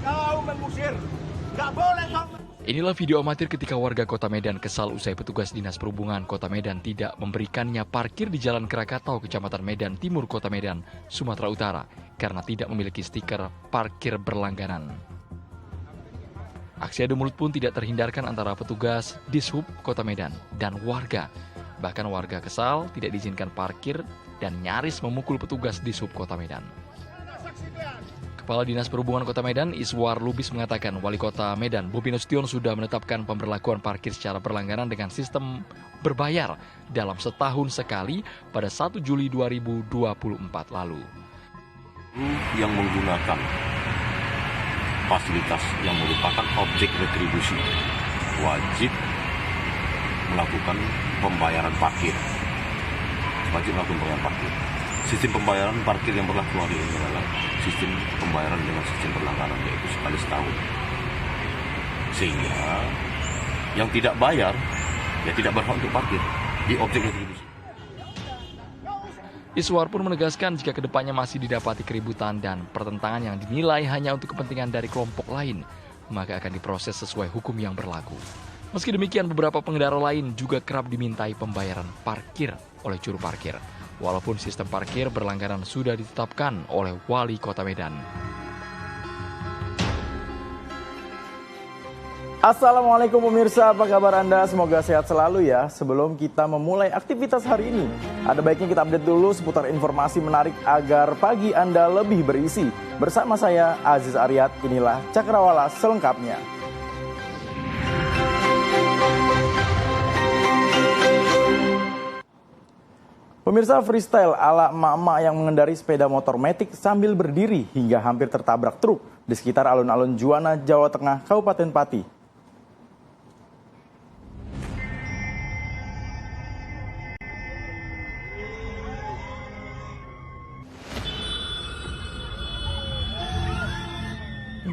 kau mengusir. Nggak boleh kau. Inilah video amatir ketika warga Kota Medan kesal usai petugas Dinas Perhubungan Kota Medan tidak memberikannya parkir di Jalan Krakatau, Kecamatan Medan Timur, Kota Medan, Sumatera Utara, karena tidak memiliki stiker parkir berlangganan. Aksi adu mulut pun tidak terhindarkan antara petugas Dishub Kota Medan dan warga. Bahkan warga kesal tidak diizinkan parkir dan nyaris memukul petugas Dishub Kota Medan. Kepala Dinas Perhubungan Kota Medan, Iswar Lubis, mengatakan Wali Kota Medan, Bobi Nasution, sudah menetapkan pemberlakuan parkir secara berlangganan dengan sistem berbayar dalam setahun sekali pada 1 Juli 2024 lalu. Yang menggunakan fasilitas yang merupakan objek retribusi wajib melakukan pembayaran parkir. Sistem pembayaran parkir yang berlaku hari ini adalah sistem pembayaran dengan sistem berlangganan, yaitu sekali setahun. Sehingga yang tidak bayar, ya tidak berhak untuk parkir di objek retribusi. Iswar pun menegaskan jika kedepannya masih didapati keributan dan pertentangan yang dinilai hanya untuk kepentingan dari kelompok lain, maka akan diproses sesuai hukum yang berlaku. Meski demikian, beberapa pengendara lain juga kerap dimintai pembayaran parkir oleh juru parkir, walaupun sistem parkir berlangganan sudah ditetapkan oleh Wali Kota Medan. Assalamualaikum pemirsa, apa kabar Anda? Semoga sehat selalu ya. Sebelum kita memulai aktivitas hari ini, ada baiknya kita update dulu seputar informasi menarik agar pagi Anda lebih berisi. Bersama saya, Aziz Aryat, inilah Cakrawala selengkapnya. Pemirsa, freestyle ala emak-emak yang mengendari sepeda motor matic sambil berdiri hingga hampir tertabrak truk di sekitar alun-alun Juwana, Jawa Tengah, Kabupaten Pati.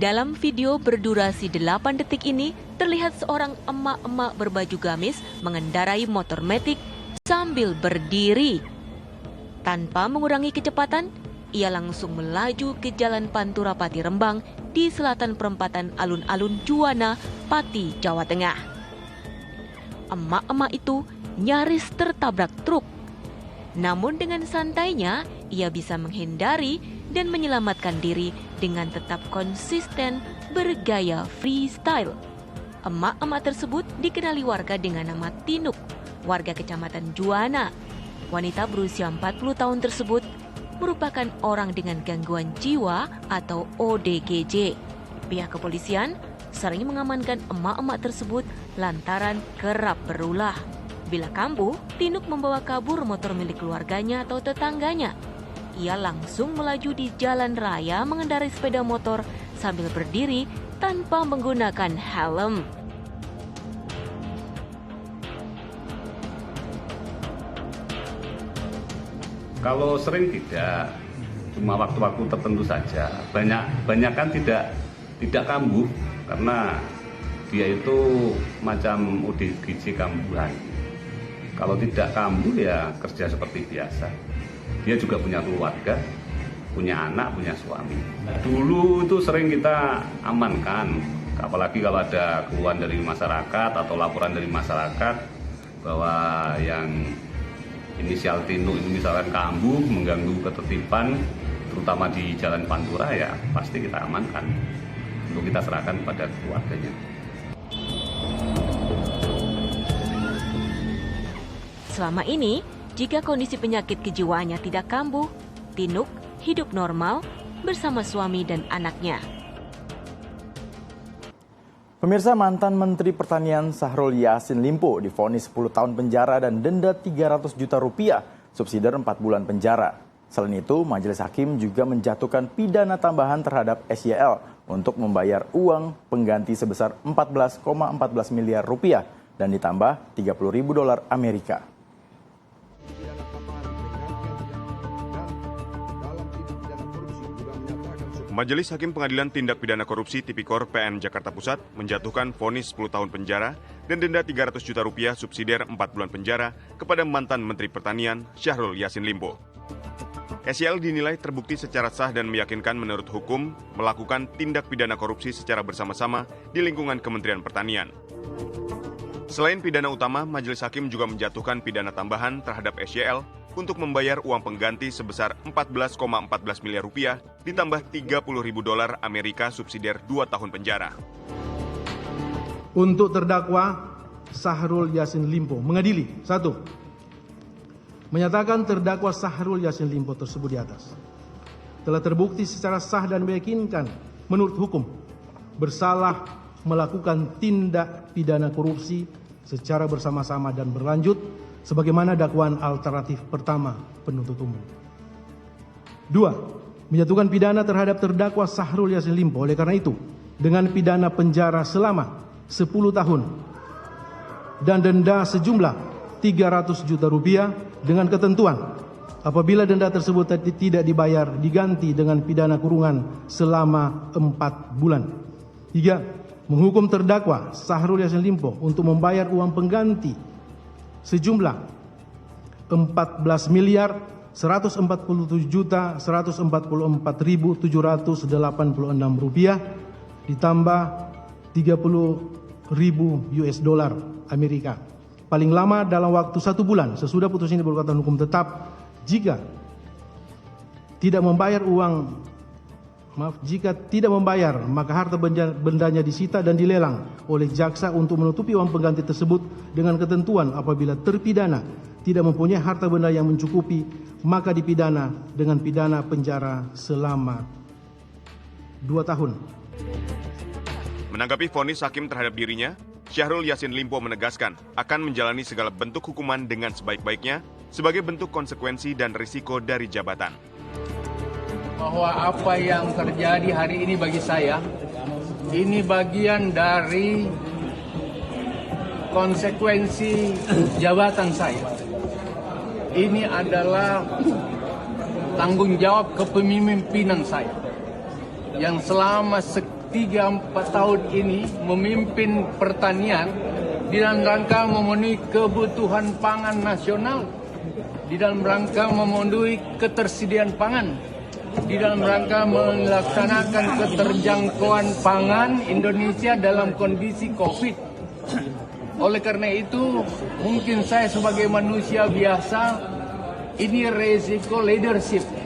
Dalam video berdurasi 8 detik ini, terlihat seorang emak-emak berbaju gamis mengendarai motor matic sambil berdiri. Tanpa mengurangi kecepatan, ia langsung melaju ke Jalan Pantura Pati Rembang di selatan perempatan alun-alun Juwana, Pati, Jawa Tengah. Emak-emak itu nyaris tertabrak truk. Namun dengan santainya, ia bisa menghindari dan menyelamatkan diri dengan tetap konsisten bergaya freestyle. Emak-emak tersebut dikenali warga dengan nama Tinuk, warga Kecamatan Juwana. Wanita berusia 40 tahun tersebut merupakan orang dengan gangguan jiwa atau ODGJ. Pihak kepolisian sering mengamankan emak-emak tersebut lantaran kerap berulah. Bila kambuh, Tinuk membawa kabur motor milik keluarganya atau tetangganya. Ia langsung melaju di jalan raya mengendarai sepeda motor sambil berdiri tanpa menggunakan helm. Kalau sering tidak, cuma waktu-waktu tertentu saja. Banyak kan tidak kambuh karena dia itu macam ODGJ kambuhan. Kalau tidak kambuh ya kerja seperti biasa. Dia juga punya keluarga, punya anak, punya suami. Dulu itu sering kita amankan, apalagi kalau ada keluhan dari masyarakat atau laporan dari masyarakat bahwa yang inisial Tinuk ini misalkan kambuh, mengganggu ketertiban, terutama di Jalan Pantura, ya pasti kita amankan untuk kita serahkan pada keluarganya. Selama ini, jika kondisi penyakit kejiwaannya tidak kambuh, Tinuk hidup normal bersama suami dan anaknya. Pemirsa, mantan Menteri Pertanian Syahrul Yassin Limpo divonis 10 tahun penjara dan denda 300 juta rupiah, subsidi 4 bulan penjara. Selain itu, Majelis Hakim juga menjatuhkan pidana tambahan terhadap SYL untuk membayar uang pengganti sebesar 14,14 miliar rupiah dan ditambah 30.000 dolar Amerika. Majelis Hakim Pengadilan Tindak Pidana Korupsi Tipikor PN Jakarta Pusat menjatuhkan vonis 10 tahun penjara dan denda 300 juta rupiah subsidiar 4 bulan penjara kepada mantan Menteri Pertanian Syahrul Yassin Limpo. SYL dinilai terbukti secara sah dan meyakinkan menurut hukum melakukan tindak pidana korupsi secara bersama-sama di lingkungan Kementerian Pertanian. Selain pidana utama, Majelis Hakim juga menjatuhkan pidana tambahan terhadap SYL untuk membayar uang pengganti sebesar 14,14 miliar rupiah ditambah $30.000 Amerika subsidiar 2 tahun penjara. Untuk terdakwa Syahrul Yassin Limpo mengadili 1. Menyatakan terdakwa Syahrul Yassin Limpo tersebut di atas telah terbukti secara sah dan meyakinkan menurut hukum bersalah melakukan tindak pidana korupsi secara bersama-sama dan berlanjut sebagaimana dakwaan alternatif pertama penuntut umum. 2. Menjatuhkan pidana terhadap terdakwa Syahrul Yassin Limpo oleh karena itu dengan pidana penjara selama 10 tahun dan denda sejumlah 300 juta rupiah dengan ketentuan apabila denda tersebut tidak dibayar diganti dengan pidana kurungan selama 4 bulan. 3. Menghukum terdakwa Syahrul Yassin Limpo untuk membayar uang pengganti sejumlah 14.147.144.786 rupiah ditambah $30.000 Amerika. Paling lama dalam waktu 1 bulan sesudah putus ini berkekuatan hukum tetap jika tidak membayar maka harta bendanya disita dan dilelang oleh jaksa untuk menutupi uang pengganti tersebut dengan ketentuan apabila terpidana tidak mempunyai harta benda yang mencukupi maka dipidana dengan pidana penjara selama 2 tahun. Menanggapi vonis hakim terhadap dirinya, Syahrul Yassin Limpo menegaskan akan menjalani segala bentuk hukuman dengan sebaik-baiknya sebagai bentuk konsekuensi dan risiko dari jabatan. Bahwa apa yang terjadi hari ini bagi saya, ini bagian dari konsekuensi jabatan saya. Ini adalah tanggung jawab kepemimpinan saya yang selama 3-4 tahun ini memimpin pertanian di dalam rangka memenuhi kebutuhan pangan nasional, di dalam rangka memenuhi ketersediaan pangan, di dalam rangka melaksanakan keterjangkauan pangan Indonesia dalam kondisi COVID. Oleh karena itu, mungkin saya sebagai manusia biasa, ini resiko leadership.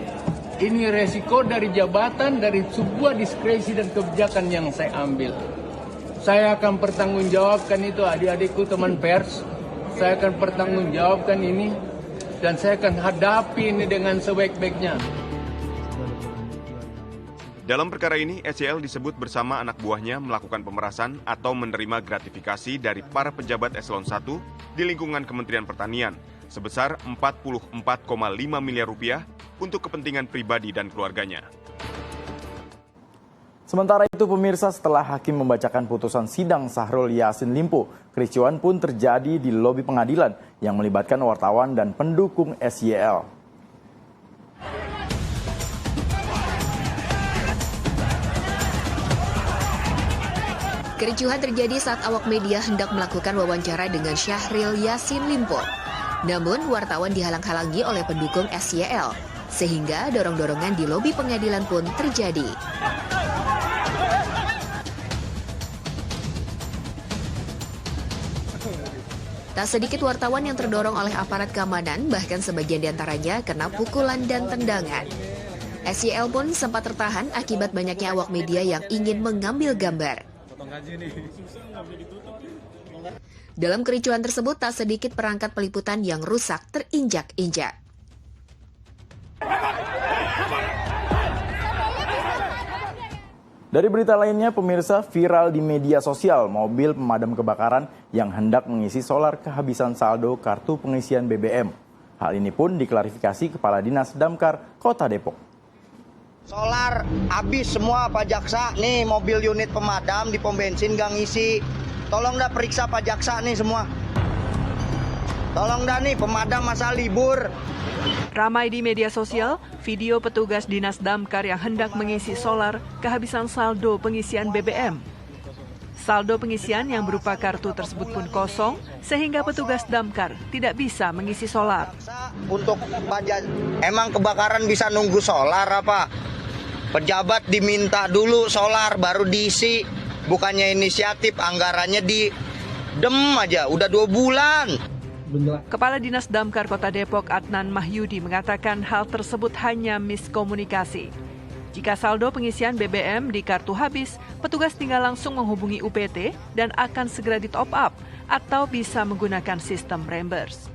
Ini resiko dari jabatan, dari sebuah diskresi dan kebijakan yang saya ambil. Saya akan pertanggungjawabkan itu adik-adikku teman pers. Saya akan pertanggungjawabkan ini dan saya akan hadapi ini dengan sebaik-baiknya. Dalam perkara ini, SYL disebut bersama anak buahnya melakukan pemerasan atau menerima gratifikasi dari para pejabat eselon 1 di lingkungan Kementerian Pertanian sebesar 44,5 miliar rupiah untuk kepentingan pribadi dan keluarganya. Sementara itu pemirsa, setelah hakim membacakan putusan sidang Syahrul Yassin Limpo, kericuan pun terjadi di lobi pengadilan yang melibatkan wartawan dan pendukung SYL. Kericuhan terjadi saat awak media hendak melakukan wawancara dengan Syahrul Yassin Limpo. Namun wartawan dihalang-halangi oleh pendukung SYL, sehingga dorong-dorongan di lobi pengadilan pun terjadi. Tak sedikit wartawan yang terdorong oleh aparat keamanan, bahkan sebagian diantaranya kena pukulan dan tendangan. SYL pun sempat tertahan akibat banyaknya awak media yang ingin mengambil gambar. Dalam kericuan tersebut, tak sedikit perangkat peliputan yang rusak terinjak-injak. Dari berita lainnya, pemirsa, viral di media sosial mobil pemadam kebakaran yang hendak mengisi solar kehabisan saldo kartu pengisian BBM. Hal ini pun diklarifikasi Kepala Dinas Damkar Kota Depok. Solar habis semua Pak Jaksa, nih mobil unit pemadam di pom bensin gak ngisi. Tolong dah periksa Pak Jaksa nih semua. Tolong dah nih pemadam masa libur. Ramai di media sosial, video petugas Dinas Damkar yang hendak mengisi solar kehabisan saldo pengisian BBM. Saldo pengisian yang berupa kartu tersebut pun kosong, sehingga petugas damkar tidak bisa mengisi solar. Untuk pajak, emang kebakaran bisa nunggu solar apa? Pejabat diminta dulu solar baru diisi, bukannya inisiatif, anggarannya di dem aja, udah 2 bulan. Kepala Dinas Damkar Kota Depok Adnan Mahyudi mengatakan hal tersebut hanya miskomunikasi. Jika saldo pengisian BBM di kartu habis, petugas tinggal langsung menghubungi UPT dan akan segera di top up atau bisa menggunakan sistem reimburse.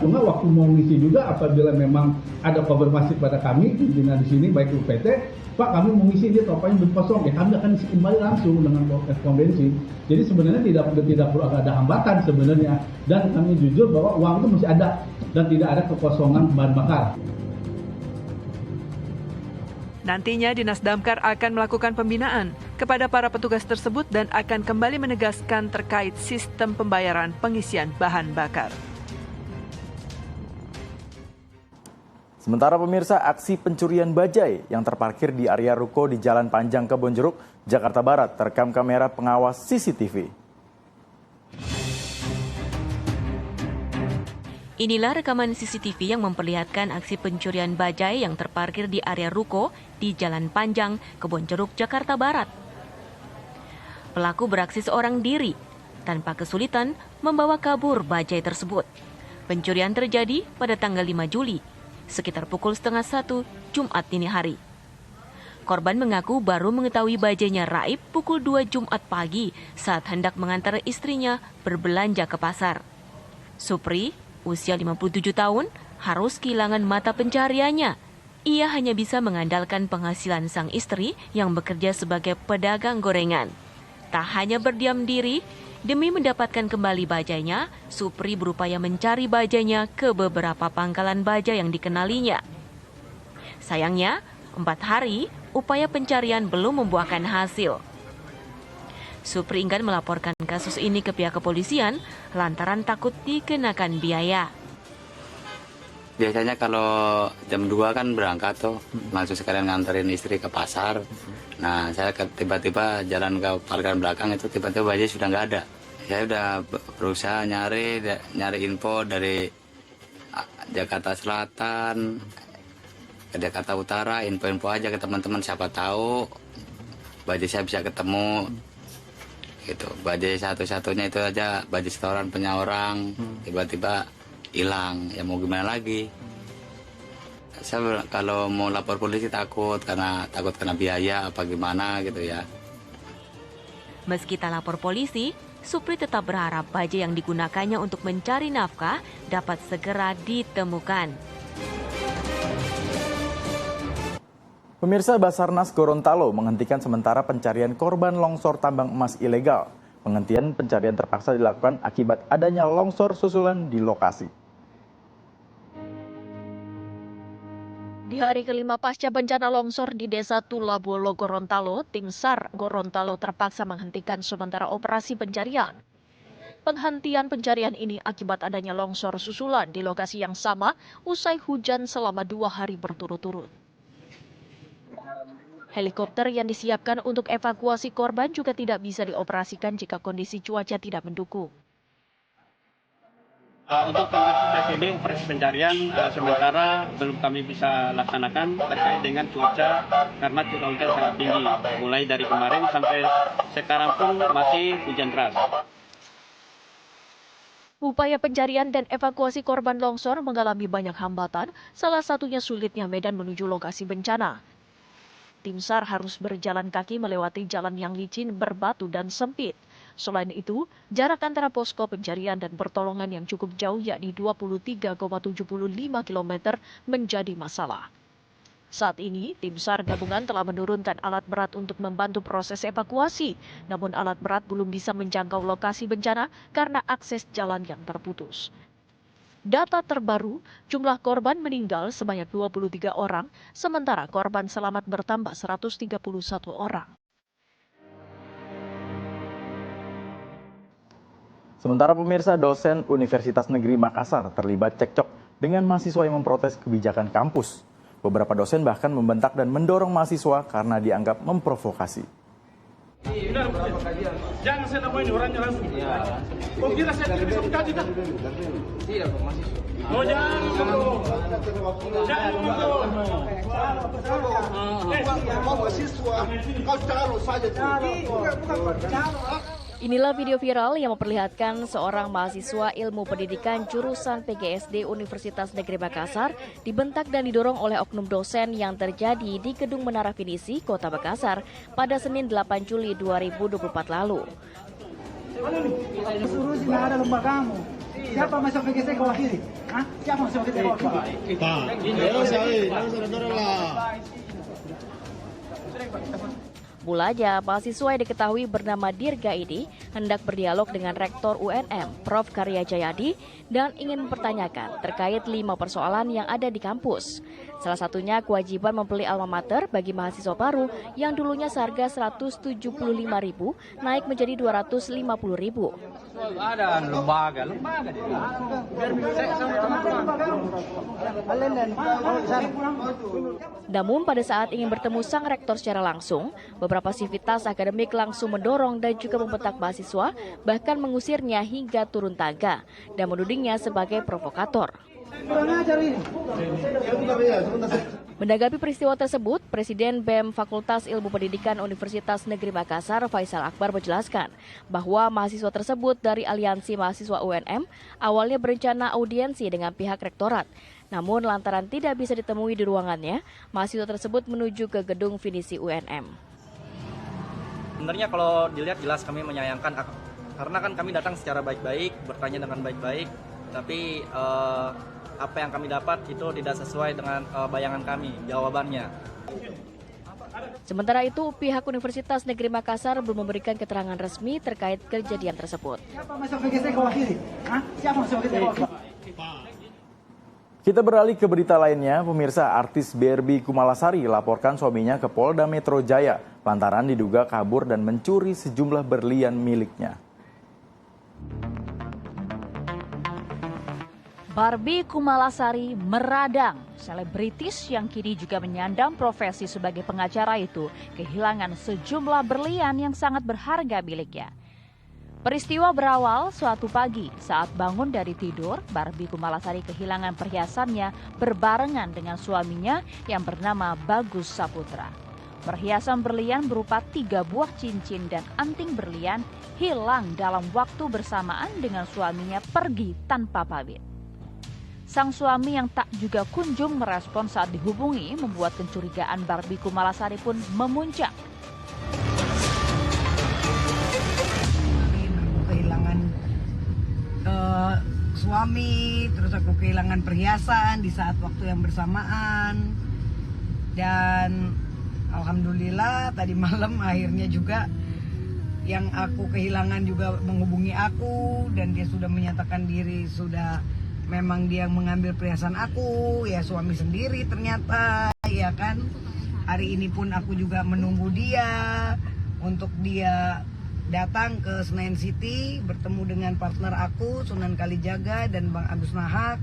Cuma waktu mau ngisi juga apabila memang ada konfirmasi pada kami pimpinan di sini baik UPT, Pak kami mau ngisi dia topanya belum kosong, ya kami akan isi kembali langsung dengan pom bensin. Jadi sebenarnya tidak perlu ada hambatan sebenarnya, dan kami jujur bahwa uang itu masih ada dan tidak ada kekosongan bahan bakar. Nantinya Dinas Damkar akan melakukan pembinaan kepada para petugas tersebut dan akan kembali menegaskan terkait sistem pembayaran pengisian bahan bakar. Sementara pemirsa, aksi pencurian bajai yang terparkir di area ruko di Jalan Panjang Kebonjeruk, Jakarta Barat terekam kamera pengawas CCTV. Inilah rekaman CCTV yang memperlihatkan aksi pencurian bajai yang terparkir di area ruko di Jalan Panjang Kebonjeruk, Jakarta Barat. Pelaku beraksi seorang diri tanpa kesulitan membawa kabur bajai tersebut. Pencurian terjadi pada tanggal 5 Juli. Sekitar pukul 12:30 Jumat dini hari. Korban mengaku baru mengetahui bajainya raib pukul 2 Jumat pagi saat hendak mengantar istrinya berbelanja ke pasar. Supri, usia 57 tahun, harus kehilangan mata pencariannya. Ia hanya bisa mengandalkan penghasilan sang istri yang bekerja sebagai pedagang gorengan. Tak hanya berdiam diri, demi mendapatkan kembali bajainya, Supri berupaya mencari bajainya ke beberapa pangkalan bajai yang dikenalinya. Sayangnya, 4 hari, upaya pencarian belum membuahkan hasil. Supri enggan melaporkan kasus ini ke pihak kepolisian lantaran takut dikenakan biaya. Biasanya kalau jam 2 kan berangkat tuh, langsung sekalian nganterin istri ke pasar. Nah, saya tiba-tiba jalan ke parkiran belakang itu tiba-tiba bajai sudah nggak ada. Saya udah berusaha nyari info dari Jakarta Selatan ke Jakarta Utara, info-info aja ke teman-teman, siapa tahu bajai saya bisa ketemu. Gitu. Bajai satu-satunya itu aja bajai setoran punya orang, tiba-tiba hilang. Ya mau gimana lagi? Saya kalau mau lapor polisi takut kena biaya apa gimana gitu ya. Meski tak lapor polisi, Supri tetap berharap bajai yang digunakannya untuk mencari nafkah dapat segera ditemukan. Pemirsa, Basarnas Gorontalo menghentikan sementara pencarian korban longsor tambang emas ilegal. Penghentian pencarian terpaksa dilakukan akibat adanya longsor susulan di lokasi. Di hari kelima pasca bencana longsor di Desa Tulabolo, Gorontalo, tim SAR Gorontalo terpaksa menghentikan sementara operasi pencarian. Penghentian pencarian ini akibat adanya longsor susulan di lokasi yang sama usai hujan selama 2 hari berturut-turut. Helikopter yang disiapkan untuk evakuasi korban juga tidak bisa dioperasikan jika kondisi cuaca tidak mendukung. Untuk proses ini operasi pencarian sementara belum kami bisa laksanakan terkait dengan cuaca karena curah hujan sangat tinggi. Mulai dari kemarin sampai sekarang pun masih hujan deras. Upaya pencarian dan evakuasi korban longsor mengalami banyak hambatan, salah satunya sulitnya medan menuju lokasi bencana. Tim SAR harus berjalan kaki melewati jalan yang licin, berbatu, dan sempit. Selain itu, jarak antara posko pencarian dan pertolongan yang cukup jauh yakni 23,75 km menjadi masalah. Saat ini, tim SAR gabungan telah menurunkan alat berat untuk membantu proses evakuasi. Namun alat berat belum bisa menjangkau lokasi bencana karena akses jalan yang terputus. Data terbaru, jumlah korban meninggal sebanyak 23 orang, sementara korban selamat bertambah 131 orang. Sementara pemirsa, dosen Universitas Negeri Makassar terlibat cekcok dengan mahasiswa yang memprotes kebijakan kampus. Beberapa dosen bahkan membentak dan mendorong mahasiswa karena dianggap memprovokasi. Benar, jangan saya nemuin orangnya langsung. Kok kira saya tidak bisa mengkaji kan? Tidak, Pak, masih. Oh, jangan ngomong. Jangan ngomong. Mahasiswa, kau calon saja. Inilah video viral yang memperlihatkan seorang mahasiswa ilmu pendidikan jurusan PGSD Universitas Negeri Makassar dibentak dan didorong oleh oknum dosen yang terjadi di Gedung Menara Finisi, Kota Makassar pada Senin 8 Juli 2024 lalu. Suruh sih ada lomba kamu. Siapa masuk PGSD kau wakili? Hah? Siapa masuk PGSD kau wakili? Mulanya, mahasiswa yang diketahui bernama Dirga ini hendak berdialog dengan Rektor UNM, Prof. Karya Jayadi, dan ingin mempertanyakan terkait 5 persoalan yang ada di kampus. Salah satunya kewajiban membeli alma mater bagi mahasiswa baru yang dulunya seharga Rp175.000 naik menjadi Rp250.000. Ada lembaga. Namun pada saat ingin bertemu sang rektor secara langsung, beberapa sivitas akademik langsung mendorong dan juga membentak mahasiswa, bahkan mengusirnya hingga turun tangga dan menudingnya sebagai provokator. Menanggapi peristiwa tersebut, Presiden BEM Fakultas Ilmu Pendidikan Universitas Negeri Makassar, Faisal Akbar, menjelaskan bahwa mahasiswa tersebut dari Aliansi Mahasiswa UNM awalnya berencana audiensi dengan pihak rektorat. Namun lantaran tidak bisa ditemui di ruangannya, mahasiswa tersebut menuju ke gedung Finisi UNM. Sebenarnya kalau dilihat jelas kami menyayangkan, karena kan kami datang secara baik-baik, bertanya dengan baik-baik, tapi apa yang kami dapat itu tidak sesuai dengan bayangan kami, jawabannya. Sementara itu, pihak Universitas Negeri Makassar belum memberikan keterangan resmi terkait kejadian tersebut. Siapa masuk PGSD kau wakili? Hah? Siapa masuk PGSD kau wakili? Kita beralih ke berita lainnya, pemirsa. Artis BRB Kumalasari laporkan suaminya ke Polda Metro Jaya lantaran diduga kabur dan mencuri sejumlah berlian miliknya. Barbie Kumalasari meradang. Selebritis yang kini juga menyandang profesi sebagai pengacara itu kehilangan sejumlah berlian yang sangat berharga miliknya. Peristiwa berawal suatu pagi saat bangun dari tidur, Barbie Kumalasari kehilangan perhiasannya berbarengan dengan suaminya yang bernama Bagus Saputra. Perhiasan berlian berupa 3 buah cincin dan anting berlian hilang dalam waktu bersamaan dengan suaminya pergi tanpa pamit. Sang suami yang tak juga kunjung merespon saat dihubungi membuat kecurigaan Barbie Kumalasari pun memuncak. Kehilangan suami, terus aku kehilangan perhiasan di saat waktu yang bersamaan. Dan alhamdulillah tadi malam akhirnya juga yang aku kehilangan juga menghubungi aku dan dia sudah menyatakan diri sudah memang dia mengambil perhiasan aku, ya suami sendiri ternyata, ya kan. Hari ini pun aku juga menunggu dia untuk dia datang ke Senayan City bertemu dengan partner aku, Sunan Kalijaga dan Bang Agus Nahak,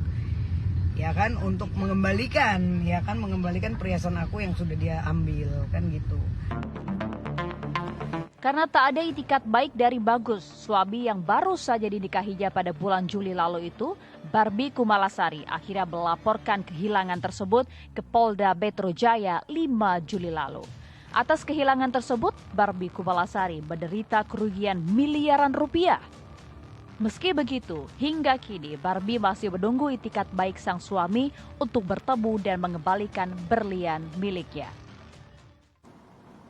ya kan, untuk mengembalikan, ya kan, mengembalikan perhiasan aku yang sudah dia ambil, kan gitu. Karena tak ada itikat baik dari Bagus, suami yang baru saja dinikahinya pada bulan Juli lalu itu, Barbie Kumalasari akhirnya melaporkan kehilangan tersebut ke Polda Metro Jaya 5 Juli lalu. Atas kehilangan tersebut, Barbie Kumalasari menderita kerugian miliaran rupiah. Meski begitu, hingga kini Barbie masih menunggu itikat baik sang suami untuk bertemu dan mengembalikan berlian miliknya.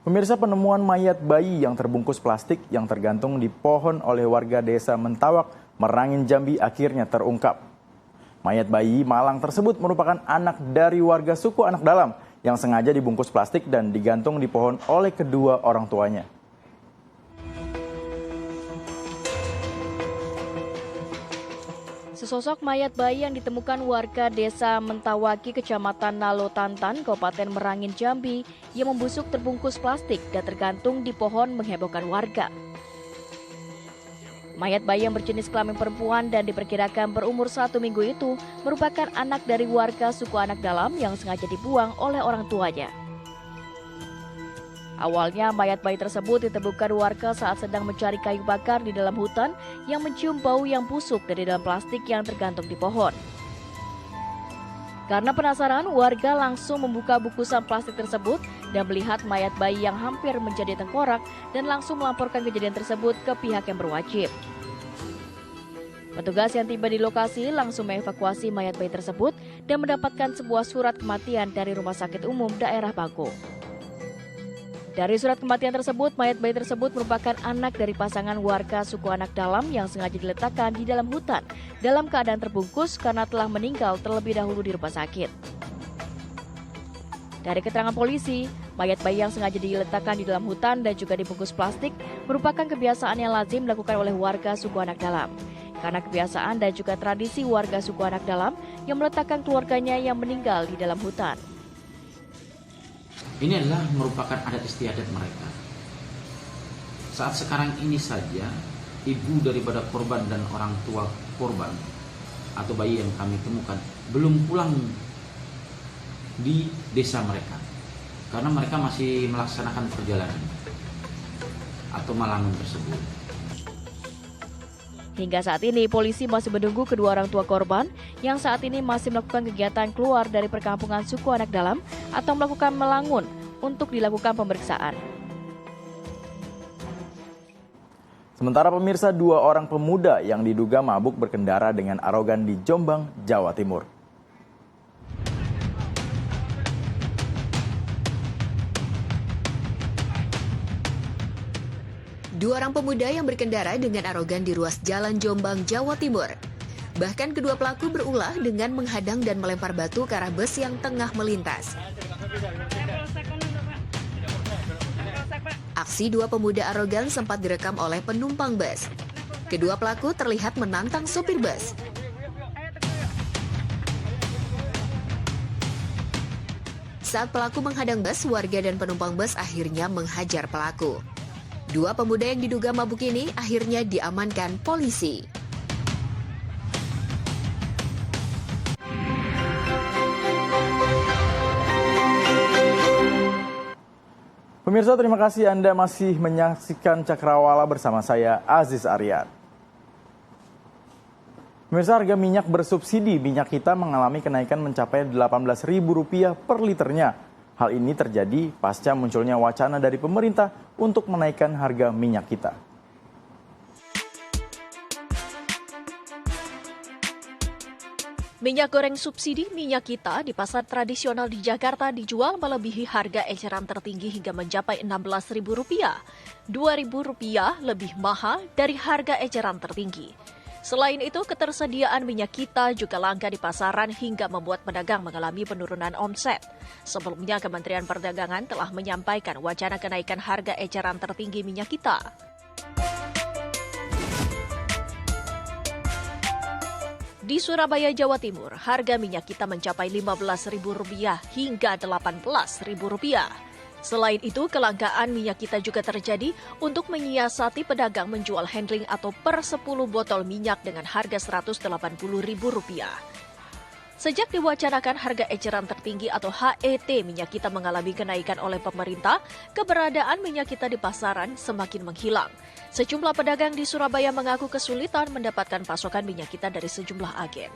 Pemirsa, penemuan mayat bayi yang terbungkus plastik yang tergantung di pohon oleh warga desa Mentawak, Merangin, Jambi akhirnya terungkap. Mayat bayi malang tersebut merupakan anak dari warga suku Anak Dalam yang sengaja dibungkus plastik dan digantung di pohon oleh kedua orang tuanya. Sesosok mayat bayi yang ditemukan warga desa Mentawaki, Kecamatan Nalo Tantan, Kabupaten Merangin, Jambi, yang membusuk terbungkus plastik dan tergantung di pohon menghebohkan warga. Mayat bayi yang berjenis kelamin perempuan dan diperkirakan berumur 1 minggu itu merupakan anak dari warga suku Anak Dalam yang sengaja dibuang oleh orang tuanya. Awalnya mayat bayi tersebut ditemukan warga saat sedang mencari kayu bakar di dalam hutan yang mencium bau yang busuk dari dalam plastik yang tergantung di pohon. Karena penasaran, warga langsung membuka bungkusan plastik tersebut dan melihat mayat bayi yang hampir menjadi tengkorak dan langsung melaporkan kejadian tersebut ke pihak yang berwajib. Petugas yang tiba di lokasi langsung mengevakuasi mayat bayi tersebut dan mendapatkan sebuah surat kematian dari Rumah Sakit Umum Daerah Bako. Dari surat kematian tersebut, mayat bayi tersebut merupakan anak dari pasangan warga suku Anak Dalam yang sengaja diletakkan di dalam hutan dalam keadaan terbungkus karena telah meninggal terlebih dahulu di rumah sakit. Dari keterangan polisi, mayat bayi yang sengaja diletakkan di dalam hutan dan juga dibungkus plastik merupakan kebiasaan yang lazim dilakukan oleh warga suku Anak Dalam. Karena kebiasaan dan juga tradisi warga suku Anak Dalam yang meletakkan keluarganya yang meninggal di dalam hutan. Ini adalah merupakan adat istiadat mereka. Saat sekarang ini saja, ibu daripada korban dan orang tua korban atau bayi yang kami temukan belum pulang di desa mereka. Karena mereka masih melaksanakan perjalanan atau malangan tersebut. Hingga saat ini, polisi masih menunggu kedua orang tua korban yang saat ini masih melakukan kegiatan keluar dari perkampungan suku Anak Dalam atau melakukan melangun untuk dilakukan pemeriksaan. Sementara pemirsa, 2 orang pemuda yang diduga mabuk berkendara dengan arogan di Jombang, Jawa Timur. Dua orang pemuda yang berkendara dengan arogan di ruas Jalan Jombang, Jawa Timur. Bahkan kedua pelaku berulah dengan menghadang dan melempar batu ke arah bus yang tengah melintas. Aksi dua pemuda arogan sempat direkam oleh penumpang bus. Kedua pelaku terlihat menantang sopir bus. Saat pelaku menghadang bus, warga dan penumpang bus akhirnya menghajar pelaku. Dua pemuda yang diduga mabuk ini akhirnya diamankan polisi. Pemirsa, terima kasih Anda masih menyaksikan Cakrawala bersama saya, Aziz Aryat. Pemirsa, harga minyak bersubsidi minyak kita mengalami kenaikan mencapai Rp18.000 per liternya. Hal ini terjadi pasca munculnya wacana dari pemerintah untuk menaikkan harga minyak kita. Minyak goreng subsidi minyak kita di pasar tradisional di Jakarta dijual melebihi harga eceran tertinggi hingga mencapai Rp16.000. Rp2.000 lebih mahal dari harga eceran tertinggi. Selain itu, ketersediaan minyak kita juga langka di pasaran hingga membuat pedagang mengalami penurunan omset. Sebelumnya, Kementerian Perdagangan telah menyampaikan wacana kenaikan harga eceran tertinggi minyak kita. Di Surabaya, Jawa Timur, harga minyak kita mencapai Rp15.000 hingga Rp18.000. Selain itu, kelangkaan minyak kita juga terjadi untuk menyiasati pedagang menjual handling atau per 10 botol minyak dengan harga Rp180.000. Sejak diwacanakan harga eceran tertinggi atau HET minyak kita mengalami kenaikan oleh pemerintah, keberadaan minyak kita di pasaran semakin menghilang. Sejumlah pedagang di Surabaya mengaku kesulitan mendapatkan pasokan minyak kita dari sejumlah agen.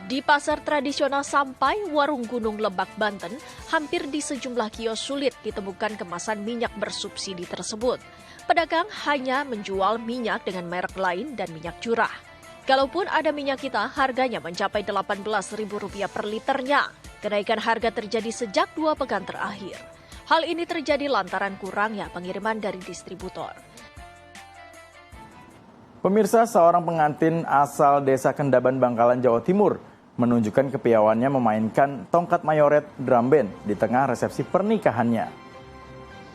Di pasar tradisional Sampai, Warung Gunung Lebak, Banten, hampir di sejumlah kios sulit ditemukan kemasan minyak bersubsidi tersebut. Pedagang hanya menjual minyak dengan merek lain dan minyak curah. Kalaupun ada minyak kita, harganya mencapai Rp18.000 per liternya. Kenaikan harga terjadi sejak 2 pekan terakhir. Hal ini terjadi lantaran kurangnya pengiriman dari distributor. Pemirsa, seorang pengantin asal Desa Kendaban, Bangkalan, Jawa Timur menunjukkan kepiawaiannya memainkan tongkat mayoret drum band di tengah resepsi pernikahannya.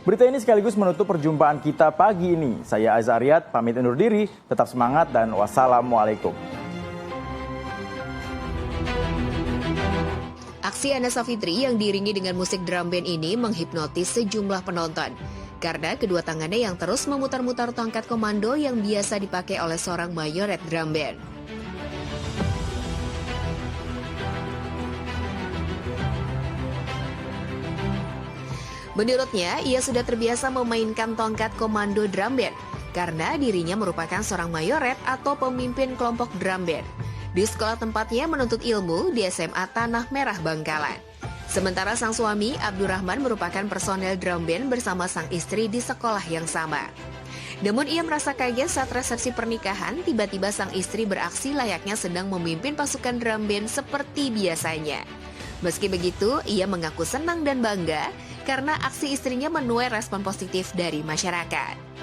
Berita ini sekaligus menutup perjumpaan kita pagi ini. Saya Aziz Aryat, pamit undur diri, tetap semangat dan wassalamualaikum. Aksi Anasa Fitri yang diiringi dengan musik drum band ini menghipnotis sejumlah penonton. Karena kedua tangannya yang terus memutar-mutar tongkat komando yang biasa dipakai oleh seorang mayoret drum band. Menurutnya, ia sudah terbiasa memainkan tongkat komando drum band karena dirinya merupakan seorang mayoret atau pemimpin kelompok drum band di sekolah tempatnya menuntut ilmu di SMA Tanah Merah Bangkalan. Sementara sang suami, Abdurrahman, merupakan personel drum band bersama sang istri di sekolah yang sama. Namun ia merasa kaget saat resepsi pernikahan, tiba-tiba sang istri beraksi layaknya sedang memimpin pasukan drum band seperti biasanya. Meski begitu, ia mengaku senang dan bangga karena aksi istrinya menuai respon positif dari masyarakat.